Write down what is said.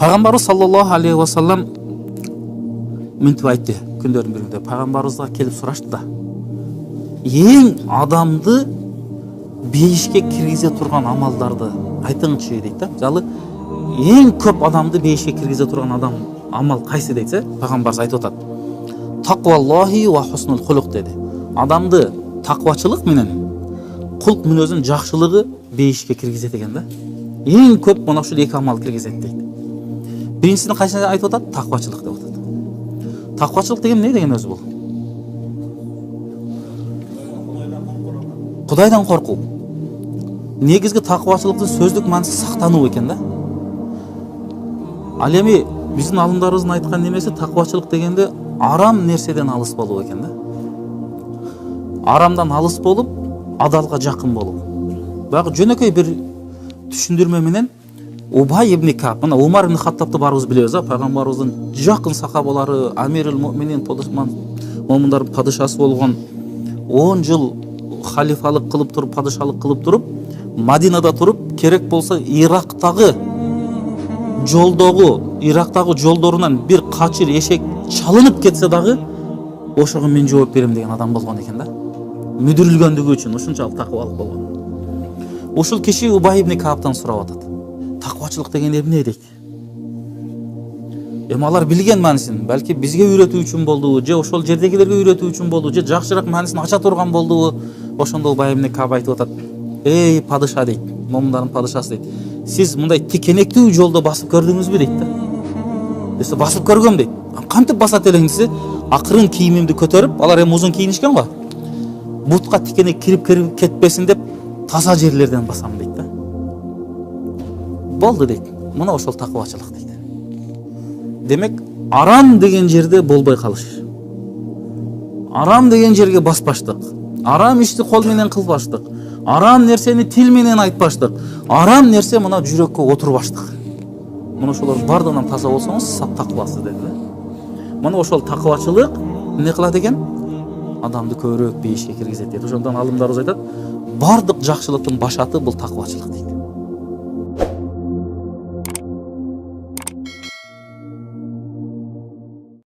Пайғамбарыбыз саллаллаху алейхи ва саллам мынтип айтты күндөрдүн биринде. Пайғамбарыбызга келип сурашты да, эң адамды бейишке киргизе турган амалдарды айтыңызчы дейт да. Жалы эң көп адамды бейишке киргизе турган амал кайсы дейсе, пайгамбарыбыз айтып атат. Тақваллахи ва хуснул хулук деди. Адамды тақвачылык менен кулк мүнөзүнүн жакшылыгы бейишке киргизет экен да. Эң көп мына ушул эки амал киргизет дейт. Биринчисин кайсына айтып атат? Тақвачылык деп атат. Тақвачылык деген эмне деген өзү бул? Кудайдан коркуу. Негизги тақвачылыктын сөздүк мааниси сактануу экен да. Ал эми биздин алымдарыбыздын айткан немеси тақвачылык дегенде арам нерседен алыс болуу экен да. Арамдан алыс болуп, адалга жакын болуу. Баягы жөнөкөй бир түшүндүрмө менен Убай ибн Каб, мына Умар ибн Хаттабты барыбыз билебиз, пайгамбарыбыздын жакын сахабалары, Амирул Муъминин, момундар падышасы болгон 10 жыл халифалык кылып туруп, падышалык кылып туруп, Мадинада туруп, керек болсо Ирактагы жолдорунан бир качыр эшек чалынып кетсе дагы ошого мен жооп берем деген адам болгон экен да. Мүдүрүлгөндүгү үчүн ушунчалык такыбалык болгон. Ушул киши Убай ибн Кабтан сурап атат. Тақвачылык деген эмне дейт? Эми алар билген маанисин, балки бизге үйрөтүү үчүн болдубу, же ошол жердегилерге үйрөтүү үчүн болдубу, же жакшыраак маанисин ача турган болдубу? Ошондо Убай ибн Каб айтып атат. Эй падыша дейт, момундардын падышасы дейт. Сиз мындай тикенектүү жолдо басып көрдүңүзбү дейт да. Десе басып көргөм дейт. Кантип басат элең десе, акырын кийимимди көтөрүп, алар эми узун кийинишкен го. Бутка тикенек кирип кетпесин деп таза жерлерден басам дейт да. Болду дейт. Мына ошол такыбачылык дейт. Демек, арам деген жерде болбой калыш. Арам деген жерге баспаштык. Арам ишти кол менен кылбаштык. Арам нерсени тил менен айтпаштык. Арам нерсе мына жүрөккө отурбаштык. Мына ошолор бардыгынан таза болсоңуз, сап такыбасыз деди да. Мына ошол такыбачылык эмне кылат экен? Адамды көбүрөөк бейишке киргизет дейт. Ошондон алымдарыбыз айтат, бардык жакшылыктын башаты бул такыбачылык дейт.